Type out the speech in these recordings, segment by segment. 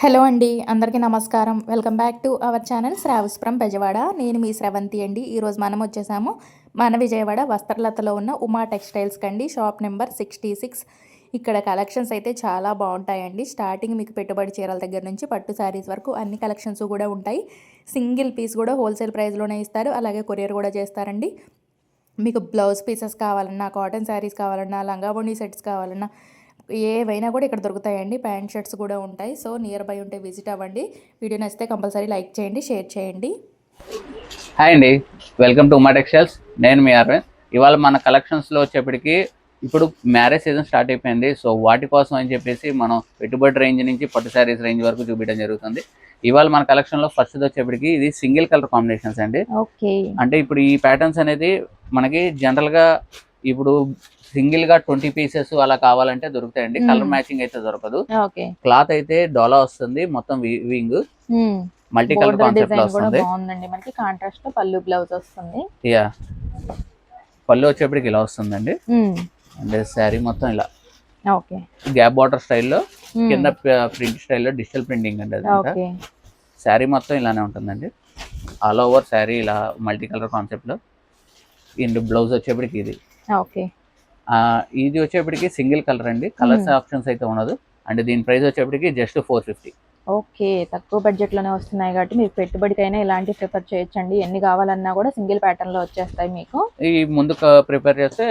Hello అండి, అందరికీ నమస్కారం. Welcome back to our channel Shravs from Bezawada. నేను మీ స్రవంతి అండి. ఈరోజు మనం వచ్చేసాము మన విజయవాడ వస్త్రలతలో ఉన్న ఉమా టెక్స్టైల్స్కి అండి. Shop number 66. ఇక్కడ కలెక్షన్స్ అయితే చాలా బాగుంటాయండి. స్టార్టింగ్ మీకు పెట్టుబడి చీరల దగ్గర నుంచి పట్టు శారీస్ వరకు అన్ని కలెక్షన్స్ కూడా ఉంటాయి. సింగిల్ పీస్ కూడా హోల్సేల్ ప్రైస్లోనే ఇస్తారు, అలాగే కొరియర్ కూడా చేస్తారండి. మీకు బ్లౌజ్ పీసెస్ కావాలన్నా, కాటన్ శారీస్ కావాలన్నా, లంగావోణి సెట్స్ కావాలన్నా ఏవైనా కూడా ఇక్కడ దొరుకుతాయండి. ప్యాంట్ షర్ట్స్ కూడా ఉంటాయి. సో నియర్ బై ఉంటే విజిట్ అవ్వండి. వీడియో నచ్చితే కంపల్సరీ లైక్ చేయండి, షేర్ చేయండి. హాయ్ అండి, వెల్కమ్ టు ఉమా టెక్స్టైల్స్. నేను మీ అరవింద్. ఇవాళ మన కలెక్షన్స్లో వచ్చేప్పటికి ఇప్పుడు మ్యారేజ్ సీజన్ స్టార్ట్ అయిపోయింది. సో వాటి కోసం అని చెప్పేసి మనం పెట్టుబడి రేంజ్ నుంచి పట్టు శారీస్ రేంజ్ వరకు చూపించడం జరుగుతుంది. ఇవాళ మన కలెక్షన్లో ఫస్ట్ వచ్చేప్పటికి ఇది సింగిల్ కలర్ కాంబినేషన్స్ అండి. ఓకే, అంటే ఇప్పుడు ఈ ప్యాటర్న్స్ అనేది మనకి జనరల్గా ఇప్పుడు సింగిల్ గా 20 పీసెస్ అలా కావాలంటే దొరుకుతాయండి. కలర్ మ్యాచింగ్ అయితే దొరకదు. క్లాత్ అయితే డోలా వస్తుంది, మొత్తం వీవింగ్ మల్టీ కలర్ కాన్సెప్ట్ లో వస్తుంది. బాగుందండి. మనకి కాంట్రాస్ట్ పల్లు బ్లౌజ్ వస్తుంది. యా, పళ్ళు వచ్చేప్పటికి ఇలా వస్తుందండి. అండ్ శారీ మొత్తం ఇలా ఓకే గ్యాప్ బార్డర్ స్టైల్లో, కింద ప్రింట్ స్టైల్లో డిజిటల్ ప్రింటింగ్ అండి. అది శారీ మొత్తం ఇలానే ఉంటుందండి. ఆల్ ఓవర్ శారీ ఇలా మల్టీ కలర్ కాన్సెప్ట్ లో. అండ్ బ్లౌజ్ వచ్చేప్పటికి ఇది ఓకే. ఇది వచ్చేప్పటికి సింగిల్ కలర్ అండి. కలర్స్ ఆప్షన్స్ అయితే ఉండదు. అండ్ దీని ప్రైస్ వచ్చేప్పటికి జస్ట్ 450. ఓకే, తక్కువ బడ్జెట్ లోనే వస్తున్నాయి కాబట్టి మీరు పెట్టుబడికైనా ఇలాంటి ప్రిఫర్ చేయొచ్చండి. ఎన్ని కావాలన్నా కూడా సింగిల్ ప్యాటర్న్ లో వచ్చేస్తాయి మీకు. ఈ ముందు ప్రిపేర్ చేస్తే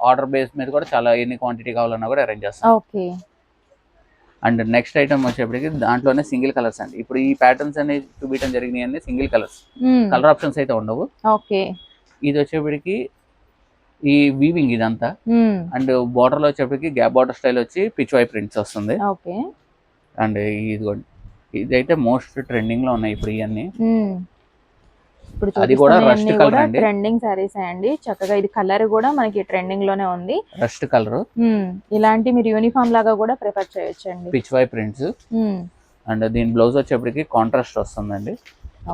ఆర్డర్ బేస్ మీద కూడా చాలా ఎన్ని క్వాంటిటీ కావాలన్నా కూడా అరేంజ్ చేస్తాం. ఓకే. అండ్ నెక్స్ట్ ఐటమ్ వచ్చేప్పటికి దాంట్లోనే సింగిల్ కలర్స్ అండి. ఇప్పుడు ఈ ప్యాటర్న్స్ అనేవి చూపించడం జరిగినాయి అన్ని సింగిల్ కలర్స్, కలర్ ఆప్షన్స్ అయితే ఉండవు. ఓకే. ఇది వచ్చేప్పటికి ఈ వీవింగ్ ఇదంతా. అండ్ బార్డర్ లో వచ్చేప్పటికి గ్యాప్ బార్డర్ స్టైల్ వచ్చి పిచ్ వై ప్రింట్స్ వస్తుంది. అండ్ ఇదైతే మోస్ట్ ట్రెండింగ్ లో ఉన్నాయి ఇప్పుడు ఇవన్నీ. అది కూడా రస్ట్ కలర్ అండి. ట్రెండింగ్ సారీస్ అండి. చక్కగా ఇది కలర్ కూడా మనకి ట్రెండింగ్ లోనే ఉంది, రస్ట్ కలర్. ఇలాంటి మీరు యూనిఫామ్ లాగా కూడా ప్రిఫర్ చేయొచ్చండి. Pichwai prints. అండ్ దీని బ్లౌజ్ వచ్చేప్పటికి కాంట్రాస్ట్ వస్తుందండి.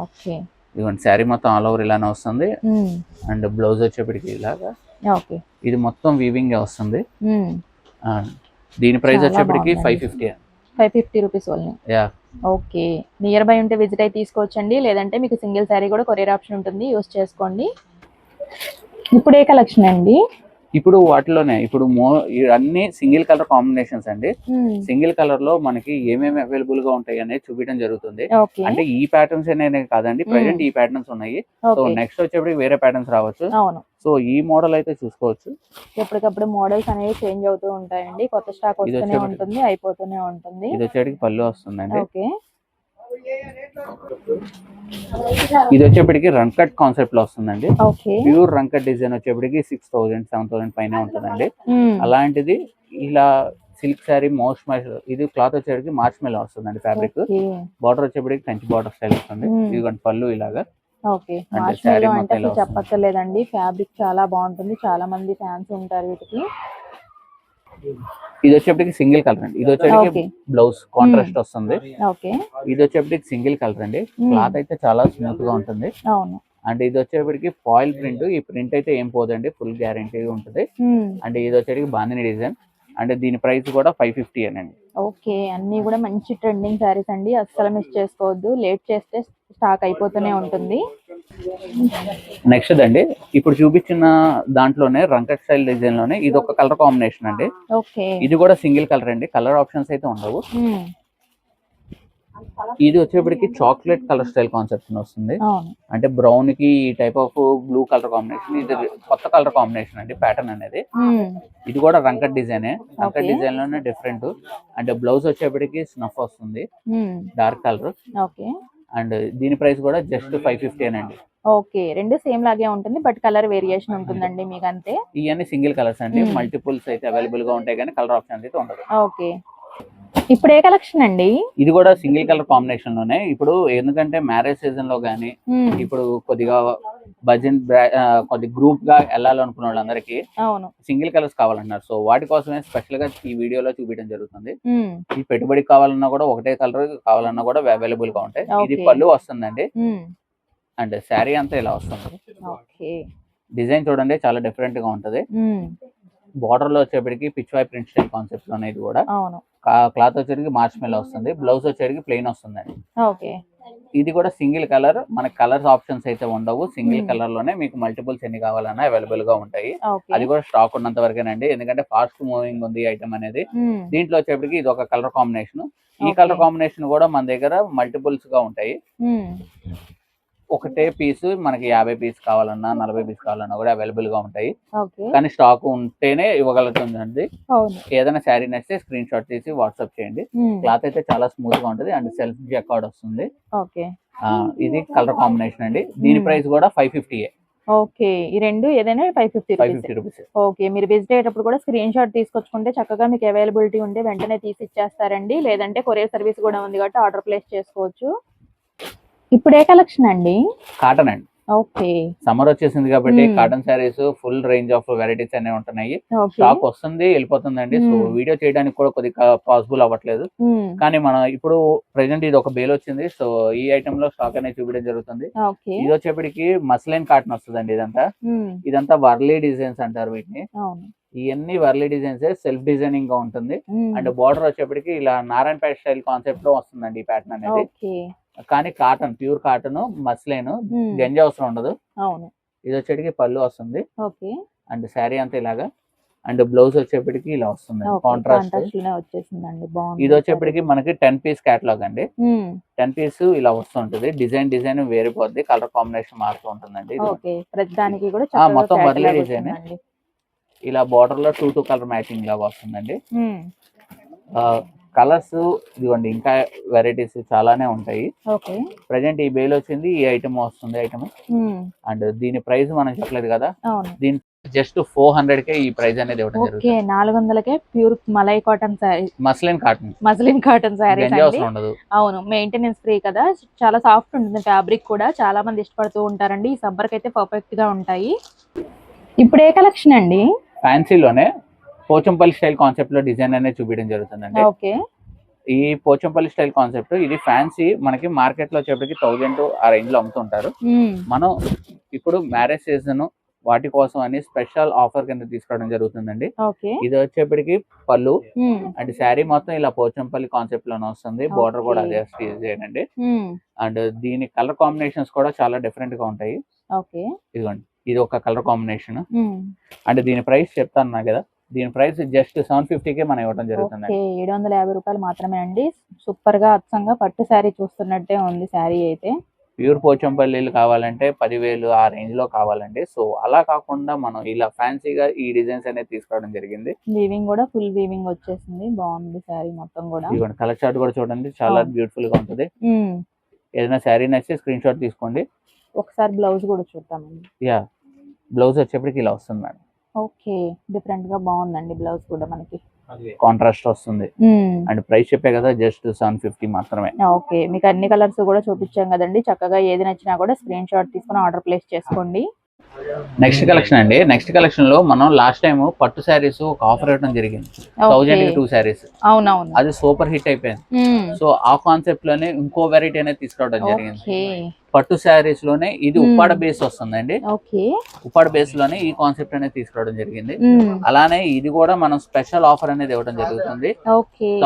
ఓకే. ఇదిగోండి శారీ మొత్తం ఆల్ ఓవర్ ఇలానే వస్తుంది. అండ్ బ్లౌజ్ వచ్చేప్పటికి ఇలాగా. ఓకే. ఇది మొత్తం వీవింగ్ వస్తుంది. దీని ప్రైస్ వచ్చేప్పటికి 550 rupees only. Okay, near by ఉంటే విజిట్ అయి తీసుకోవచ్చండి. లేదంటే మీకు సింగిల్ శారీ కూడా కొరియర్ ఆప్షన్ ఉంటుంది, యూస్ చేసుకోండి. ఇప్పుడు ఏ కలెక్షన్ అండి? ఇప్పుడు వాటిలోనే ఇప్పుడు అన్ని సింగిల్ కలర్ కాంబినేషన్స్ అండి. సింగిల్ కలర్ లో మనకి ఏమేమి అవైలబుల్ గా ఉంటాయి అనేది చూపించడం జరుగుతుంది. అంటే ఈ ప్యాటర్న్స్ అనేవి కాదండి, ప్రెసెంట్ ఈ ప్యాటర్న్స్ ఉన్నాయి. సో నెక్స్ట్ వచ్చేప్పటికి వేరే ప్యాటర్న్స్ రావచ్చు. సో ఈ మోడల్ అయితే చూసుకోవచ్చు. ఎప్పటికప్పుడు మోడల్స్ అనేవి చేంజ్ అవుతూ ఉంటాయండి. కొత్త స్టాక్ వస్తూనే ఉంటుంది, అయిపోతూనే ఉంటుంది. ఇది వచ్చేటికి పళ్ళు వస్తుందండి. ఓకే. ఇది వచ్చేప్పటికి రన్ కట్ కాన్సెప్ట్ లో వస్తుందండి. ప్యూర్ రన్ కట్ డిజైన్ వచ్చేప్పటికి 6000 7000 పైన ఉంటుందండి. అలాంటిది ఇలా సిల్క్ శారీ ఇది క్లాత్ వచ్చేప్పటికి మార్చ్ మెలో వస్తుందండి. ఫ్యాబ్రిక్ బార్డర్ వచ్చేప్పటికి కంచి బార్డర్ స్టైల్ వస్తుంది. ఇది పళ్ళు ఇలాగా. చెప్పక్కర్లేదండి, ఫ్యాబ్రిక్ చాలా బాగుంటుంది. చాలా మంది ఫ్యాన్స్ ఉంటారు వీటికి. ఇది వచ్చేప్పటికి సింగిల్ కలర్ అండి. ఇది వచ్చేప్పటికి బ్లౌజ్ కాంట్రాస్ట్ వస్తుంది. ఇది వచ్చేప్పటికి సింగిల్ కలర్ అండి. క్లాత్ అయితే చాలా స్మూత్ గా ఉంటుంది. అండ్ ఇది వచ్చేప్పటికి ఫాయిల్ ప్రింట్. ఈ ప్రింట్ అయితే ఏం పోదండి, ఫుల్ గ్యారంటీ ఉంటుంది. అండ్ ఇది వచ్చేటికి బాందిని డిజైన్. అంటే దీని ప్రైస్ కూడా 550 అనండి. ఓకే, అన్ని కూడా మంచి ట్రెండింగ్ శారీస్ అండి, అస్సలు మిస్ చేసుకోవద్దు. లేట్ చేస్తే స్టాక్ అయిపోతూనే ఉంటుంది. నెక్స్ట్ అండి, ఇప్పుడు చూపించిన దాంట్లోనే రంకట్ స్టైల్ డిజైన్ లోనే ఇది ఒక కలర్ కాంబినేషన్ అండి. ఇది కూడా సింగిల్ కలర్ అండి, కలర్ ఆప్షన్స్ అయితే ఉండవు. ఇది వచ్చేప్పటికి చాక్లెట్ కలర్ స్టైల్ కాన్సెప్ట్ వస్తుంది. అంటే బ్రౌన్ కి ఈ type of blue colour combination. ఇది కొత్త కలర్ కాంబినేషన్ అండి, ప్యాటర్న్ అనేది. ఇది కూడా రంకట్ డిజైన్. రంకట్ డిజైన్ లోనే డిఫరెంట్. అంటే బ్లౌజ్ వచ్చేప్పటికి స్నఫ్ వస్తుంది, డార్క్ కలర్. అండ్ దీని ప్రైస్ కూడా జస్ట్ 550 అనండి. ఓకే, రెండు సేమ్ లాగే ఉంటుంది, బట్ కలర్ వేరియేషన్ ఉంటుందండి మీకు అంతే. ఇవన్నీ సింగిల్ కలర్స్ అండి. మల్టిపుల్స్ అయితే అవైలబుల్ గా ఉంటాయి కానీ కలర్ ఆప్షన్స్ అయితే ఉండదు. ఓకే, ఇప్పుడు ఏ కలెక్షన్ అండి? ఇది కూడా సింగిల్ కలర్ కాంబినేషన్ లోనే. ఇప్పుడు ఎందుకంటే మ్యారేజ్ సీజన్ లో గానీ, ఇప్పుడు కొద్దిగా బడ్జెట్ కొద్ది గ్రూప్ గా వెళ్ళాలనుకున్న వాళ్ళందరికీ సింగిల్ కలర్స్ కావాలన్నారు. సో వాటి కోసమే స్పెషల్ గా ఈ వీడియోలో చూపించడం జరుగుతుంది. ఈ పెట్టుబడికి కావాలన్నా కూడా ఒకటే కలర్ కావాలన్నా కూడా అవైలబుల్ గా ఉంటాయి. ఇది పళ్ళు వస్తుందండి. అండ్ శారీ అంతా ఇలా వస్తుంది. డిజైన్ చూడండి, చాలా డిఫరెంట్ గా ఉంటది. బార్డర్ లో వచ్చేప్పటికి Pichwai print style concept లోనే. ఇది కూడా క్లాత్ వచ్చేటికి మార్చ్ మెల్ వస్తుంది, బ్లౌజ్ వచ్చేటికి ప్లెయిన్ వస్తుందండి. ఓకే. ఇది కూడా సింగిల్ కలర్, మనకి కలర్స్ ఆప్షన్స్ అయితే ఉండవు. సింగిల్ కలర్ లోనే మీకు మల్టిపుల్స్ ఎన్ని కావాలన్నా అవైలబుల్ గా ఉంటాయి. అది కూడా స్టాక్ ఉన్నంత వరకేనండి, ఎందుకంటే ఫాస్ట్ మూవింగ్ ఉంది ఐటమ్ అనేది. దీంట్లో వచ్చేప్పటికి ఇది ఒక కలర్ కాంబినేషన్. ఈ కలర్ కాంబినేషన్ కూడా మన దగ్గర మల్టిపుల్స్ గా ఉంటాయి. ఒకటే పీస్ మనకి 50 పీస్ కావాలన్నా 40 పీస్ కావాలన్నా కూడా అవైలబుల్ గా ఉంటాయి. కానీ స్టాక్ ఉంటేనే ఇవ్వగలుగుతుందండి. ఏదైనా శారీ నచ్చితే స్క్రీన్ షాట్ తీసి వాట్సాప్ చేయండి. క్లాత్ అయితే చాలా స్మూత్ గా ఉంటుంది అండ్ సెల్ఫ్ జకార్డ్ వస్తుంది. ఇది కలర్ కాంబినేషన్ అండి. దీని ప్రైస్ కూడా 550. ఓకే. ఈ రెండు ఏదైనా 550 రూపీస్. ఓకే. మీరు విజిట్ అయ్యేటప్పుడు కూడా స్క్రీన్ షాట్ తీసుకొచ్చుకుంటే చక్కగా మీకు అవైలబిలిటీ ఉంటే వెంటనే తీసి ఇచ్చేస్తారండి. లేదంటే కొరియర్ సర్వీస్ కూడా ఉంది కాబట్టి ఆర్డర్ ప్లేస్ చేసుకోవచ్చు. ఇప్పుడు ఏ కలెక్షన్ అండి? కాటన్ అండి. ఓకే. సమ్మర్ వచ్చేసింది కాబట్టి cotton saris full range of varieties అనే ఉంటున్నాయి. స్టాక్ వస్తుంది వెళ్ళిపోతుందండి. సో వీడియో చేయడానికి కూడా కొద్దిగా పాసిబుల్ అవ్వట్లేదు. కానీ మనం ఇప్పుడు ప్రెసెంట్ ఇది ఒక బేల్ వచ్చింది. సో ఈ ఐటమ్ లో స్టాక్ అనేది చూపించడం జరుగుతుంది. ఇది వచ్చేప్పటికి మస్లైన్ కాటన్ వస్తుందండి. ఇదంతా వర్లీ డిజైన్స్ అంటారు వీటిని. ఇవన్నీ వర్లీ డిజైన్స్, సెల్ఫ్ డిజైనింగ్ గా ఉంటుంది. అండ్ బార్డర్ వచ్చేప్పటికి ఇలా నారాయణపేట స్టైల్ కాన్సెప్ట్ లో వస్తుందండి ఈ ప్యాటర్న్ అనేది. కానీ కాటన్, ప్యూర్ కాటన్, మస్లైన్, గంజి అవసరం ఉండదు. ఇది వచ్చేటికి పళ్ళు వస్తుంది అండ్ శారీ అంతా ఇలాగా. అండ్ బ్లౌజ్ వచ్చేప్పటికి ఇలా వస్తుంది కాంట్రాస్ట్. ఇది వచ్చేప్పటికి మనకి 10 పీస్ కేటలాగ్ అండి. 10 పీస్ ఇలా వస్తుంటది. డిజైన్ వేరిపోద్ది, కలర్ కాంబినేషన్ మారుతూ ఉంటుందండి. మొత్తం వర్లీ డిజైన్. ఇలా బార్డర్ లో 2 కలర్ మ్యాచింగ్ లాగా వస్తుందండి. కలర్స్ ఇదిగోండి, ఇంకా వెరైటీస్ చాలానే ఉంటాయి. ప్రెసెంట్ ఈ బేల్ వచ్చింది, ఈ ఐటమ్ వస్తుంది ఐటమ్. అండ్ దీని ప్రైస్ మనం చెప్పలేదు కదా, దీని జస్ట్ 400కే ఈ ప్రైస్ అనేది ఇవ్వడం జరుగుతుంది. 400కే pure malai cotton sari, muslin cotton sari. అవును, మెయింటెనెన్స్ ఫ్రీ కదా, చాలా సాఫ్ట్ ఉంటుంది ఫ్యాబ్రిక్ కూడా. చాలా మంది ఇష్టపడుతూ ఉంటారండి. ఈ సమ్మర్ కి అయితే పర్ఫెక్ట్ గా ఉంటాయి. ఇప్పుడు ఏ కలెక్షన్ అండి? ఫ్యాన్సీలోనే పోచంపల్లి స్టైల్ కాన్సెప్ట్ లో డిజైన్ అనేది చూపించడం జరుగుతుందండి. ఈ పోచంపల్లి స్టైల్ కాన్సెప్ట్ ఇది ఫ్యాన్సీ, మనకి మార్కెట్ లో వచ్చేప్పటికి 1000 ఆ రేంజ్ లో అమ్ముతుంటారు. మనం ఇప్పుడు మ్యారేజ్ సీజన్ వాటి కోసం అని స్పెషల్ ఆఫర్ కింద తీసుకోవడం జరుగుతుందండి. ఇది వచ్చేప్పటికి పళ్ళు అండ్ శారీ మొత్తం ఇలా పోచంపల్లి కాన్సెప్ట్ లోనే వస్తుంది. బోర్డర్ కూడా అదే చేయండి. అండ్ దీని కలర్ కాంబినేషన్స్ కూడా చాలా డిఫరెంట్ గా ఉంటాయి. ఇదిగోండి, ఇది ఒక కలర్ కాంబినేషన్. అండ్ దీని ప్రైస్ చెప్తాను కదా, దీని ప్రైస్ జస్ట్ 750కే మనం ఇవ్వడం జరుగుతుంది. 750 రూపాయలు మాత్రమే అండి. సూపర్ గా అచ్చంగా పట్టు శారీ చూస్తున్నట్టే ఉంది శారీ అయితే. ప్యూర్ పోచంపల్లిలు కావాలంటే 10,000 ఆ రేంజ్ లో కావాలండి. సో అలా కాకుండా మనం ఇలా ఫ్యాన్సీగా ఈ డిజైన్స్ అనేది తీసుకోవడం జరిగింది. వీవింగ్ కూడా ఫుల్ వీవింగ్ వచ్చేసింది, బాగుంది శారీ మొత్తం కూడా. ఇదిగోండి, కలర్ చార్ట్ కూడా చూడండి, చాలా బ్యూటిఫుల్ గా ఉంటుంది. ఏదైనా శారీ నచ్చితే స్క్రీన్ షాట్ తీసుకోండి. ఒకసారి బ్లౌజ్ కూడా చూద్దామండి. బ్లౌజ్ వచ్చేప్పటికి ఇలా వస్తుంది మేడం. ఓకే, డిఫరెంట్ గా బాగుందండి బ్లౌజ్ కూడా, మనకి కాంట్రాస్ట్ వస్తుంది. అండ్ ప్రైస్ చెప్పే కదా, జస్ట్ 750 మాత్రమే. ఓకే, మీకు అన్ని కలర్స్ కూడా చూపించాం కదండి. చక్కగా ఏది నచ్చినా కూడా స్క్రీన్ షాట్ తీసుకుని ఆర్డర్ ప్లేస్ చేసుకోండి. నెక్స్ట్ కలెక్షన్ అండి. నెక్స్ట్ కలెక్షన్ లో మనం లాస్ట్ టైం పట్టు శారీస్ ఒక ఆఫర్ ఇవ్వడం జరిగింది. 1000 కి 2 శారీస్. అవునవును, అది సూపర్ హిట్ అయిపోయింది. సో ఆ కాన్సెప్ట్ లోనే ఇంకో వెరైటీ అనేది తీసుకురావడం జరిగింది. పట్టు శారీస్ లోనే ఇది ఉప్పాడ బేస్ వస్తుందండి. ఉప్పాడ బేస్ లోనే ఈ కాన్సెప్ట్ అనేది తీసుకురావడం జరిగింది. అలానే ఇది కూడా మనం స్పెషల్ ఆఫర్ అనేది ఇవ్వడం జరుగుతుంది.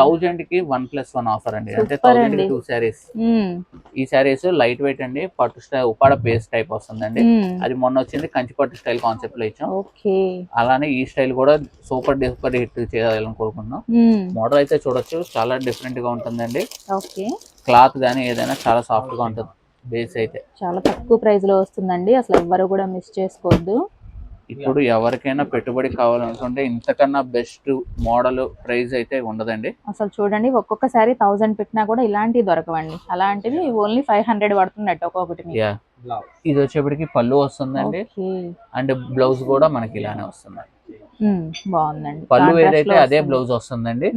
1000 కి 1+1 ఆఫర్ అండి. అంటే 1000 కి 2 శారీస్. ఈ శారీస్ లైట్ వెయిట్ అండి, పట్టు స్టైల్ ఉప్పాడ బేస్ టైప్ వస్తుందండి. అది మొన్న వచ్చింది కంచి పట్టు స్టైల్ కాన్సెప్ట్ లో ఇచ్చాం. అలానే ఈ స్టైల్ కూడా సూపర్ హిట్ చేయాలని కోరుకుంటున్నాం. మోడల్ అయితే చూడొచ్చు, చాలా డిఫరెంట్ గా ఉంటుందండి. క్లాత్ గానీ ఏదైనా చాలా సాఫ్ట్ గా ఉంటుంది. బేస్ అయితే చాలా తక్కువ ప్రైస్ లో వస్తుందండి, అసలు ఎవ్వరు కూడా మిస్ చేసుకోవద్దు. ఇప్పుడు ఎవరికైనా పెట్టుబడి కావాలనుకుంటే ఇంతకన్నా బెస్ట్ మోడల్ ప్రైస్ అయితే ఉండదండి. అసలు చూడండి, ఒక్కొక్కసారి 1000 పెట్టినా కూడా ఇలాంటివి దొరకవండి. అలాంటివి ఓన్లీ 500 పడుతున్నట్టు ఒక్కొక్కటి. ఇది వచ్చేప్పటికి పళ్ళు వస్తుందండి. అండ్ బ్లౌజ్ కూడా మనకి ఇలానే వస్తుంది. బాగుందండి, పళ్ళు ఏదైతే అదే బ్లౌజ్ వస్తుందండి.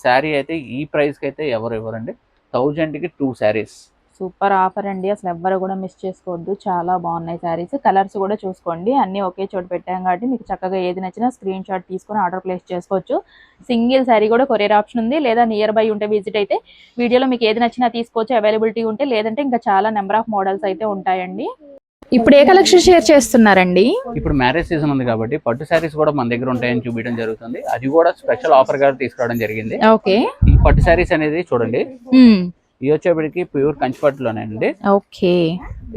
శారీ అయితే ఈ ప్రైస్ కి అయితే ఎవరు ఇవ్వరండి. 1000 కి 2 శారీస్. సూపర్ ఆఫర్ అండి, అసలు ఎవ్వరు కూడా మిస్ చేసుకోవద్దు. చాలా బాగున్నాయి శారీస్. కలర్స్ కూడా చూసుకోండి, అన్ని ఒకే చోట పెట్టాం కాబట్టి మీకు చక్కగా ఏది నచ్చినా స్క్రీన్ షాట్ తీసుకొని ఆర్డర్ ప్లేస్ చేసుకోవచ్చు. సింగిల్ శారీ కూడా కొరియర్ ఆప్షన్ ఉంది, లేదా నియర్ బై ఉంటే విజిట్ అయితే వీడియోలో మీకు ఏది నచ్చినా తీసుకోవచ్చు, అవైలబిలిటీ ఉంటే. లేదంటే ఇంకా చాలా నెంబర్ ఆఫ్ మోడల్స్ అయితే ఉంటాయండి. ఇప్పుడు ఏ కలెక్షన్ షేర్ చేస్తున్నారండి? ఇప్పుడు మ్యారేజ్ సీజన్ ఉంది కాబట్టి పట్టు శారీస్ కూడా మన దగ్గర ఉంటాయని చూపించడం జరుగుతుంది. అది కూడా స్పెషల్ ఆఫర్ గా తీసుకురావడం జరిగింది. ఓకే. ఈ పట్టు శారీస్ అనేది చూడండి, ఇవి వచ్చేప్పటికి ప్యూర్ కంచిపట్టులోనే అండి. ఓకే.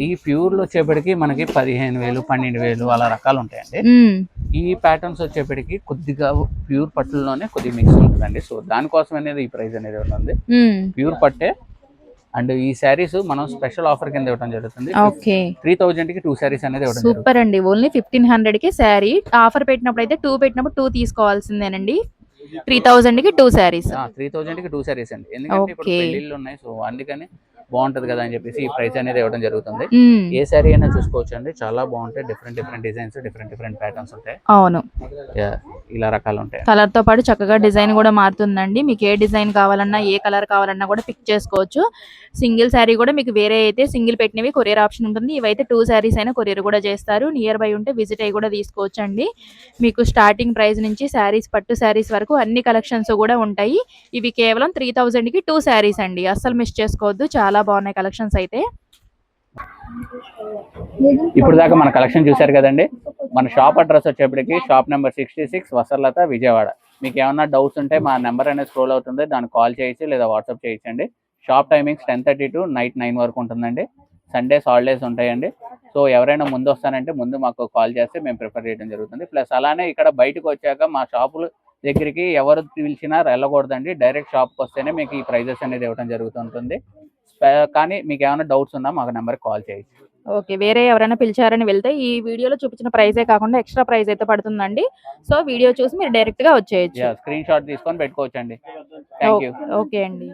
ఈ ప్యూర్ లో వచ్చేప్పటికి మనకి 15,000 12,000 అలా రకాలు ఉంటాయండి. ఈ ప్యాటర్న్స్ వచ్చేప్పటికి కొద్దిగా ప్యూర్ పట్టులోనే కొద్దిగా మిక్స్ ఉంటుందండి. సో దానికోసం అనేది ఈ ప్రైస్ అనేది ఉంటుంది. ప్యూర్ పట్టే అండ్ ఈ శారీస్ మనం స్పెషల్ ఆఫర్ కింద ఇవ్వడం జరుగుతుంది. 3,000 కి 2 శారీస్ అనేది ఇవ్వడం జరుగుతుంది. సూపర్ అండి. ఓన్లీ 1500 కి శారీ ఆఫర్ పెట్టినప్పుడు అయితే 2 పెట్టినప్పుడు 2 తీసుకోవాల్సిందేనండి. 3000 కి 2 శారీస్. 3,000 కి 2 శారీస్ అండి. ఎందుకంటే ఇప్పుడు పెళ్లిళ్ళు ఉన్నాయి, సో అందుకని బాగుంటది కదా అని చెప్పేసి ఈ ప్రైస్ అనేది ఇవ్వడం జరుగుతుంది. ఏ శారీ అయినా చూసుకోవచ్చు అండి, చాలా బాగుంటాయి. డిఫరెంట్ డిజైన్స్, డిఫరెంట్ ప్యాటర్న్స్ ఉంటాయి. అవును, ఇలా రకాలు ఉంటాయి. కలర్ తో పాటు చక్కగా డిజైన్ కూడా మారుతుందండి. మీకు ఏ డిజైన్ కావాలన్నా ఏ కలర్ కావాలన్నా కూడా పిక్ చేసుకోవచ్చు. సింగిల్ శారీ కూడా మీకు వేరే అయితే సింగిల్ పెట్టినవి కొరియర్ ఆప్షన్ ఉంటుంది. ఇవైతే 2 శారీస్ అయినా కొరియర్ కూడా చేస్తారు. నియర్ బై ఉంటే విజిట్ అయ్యి కూడా తీసుకోవచ్చు అండి. మీకు స్టార్టింగ్ ప్రైస్ నుంచి శారీస్, పట్టు శారీస్ వరకు అన్ని కలెక్షన్స్ కూడా ఉంటాయి. ఇవి కేవలం 3,000 కి 2 శారీస్ అండి. అస్సలు మిస్ చేసుకోవద్దు, చాలా బాగున్నాయి కలెక్షన్స్ అయితే. ఇప్పుడు దాకా మన కలెక్షన్ చూశారు కదండి. మన షాప్ అడ్రస్ వచ్చేప్పటికి షాప్ నెంబర్ 66 వసర్లత, విజయవాడ. మీకు ఏమన్నా డౌట్స్ ఉంటే మా నెంబర్ అనేది స్క్రోల్ అవుతుంది, దానికి కాల్ చేయొచ్చు లేదా వాట్సాప్ చేయొచ్చండి. షాప్ టైమింగ్స్ 10:30 to నైట్ 9 వరకు ఉంటుందండి. సండేస్ హాలిడేస్ ఉంటాయండి. సో ఎవరైనా ముందు వస్తానంటే ముందు మాకు కాల్ చేస్తే మేము ప్రిఫర్ చేయడం జరుగుతుంది. ప్లస్ అలానే ఇక్కడ బయటకు వచ్చాక మా షాపుల దగ్గరికి ఎవరు పిలిచినా వెళ్ళకూడదండి. డైరెక్ట్ షాప్కి వస్తేనే మీకు ఈ ప్రైజెస్ అనేది ఇవ్వడం జరుగుతుంటుంది. కానీ మీకు ఏమైనా డౌట్స్ ఉన్నా మాకు నెంబర్కి కాల్ చేయొచ్చు. ఓకే. వేరే ఎవరైనా పిలిచారని వెళ్తే ఈ వీడియోలో చూపించిన ప్రైజే కాకుండా ఎక్స్ట్రా ప్రైస్ అయితే పడుతుందండి. సో వీడియో చూసి మీరు డైరెక్ట్ గా వచ్చేయచ్చు. స్క్రీన్ షాట్ తీసుకొని పెట్టుకోవచ్చండి. Thank you. ఓకే అండి.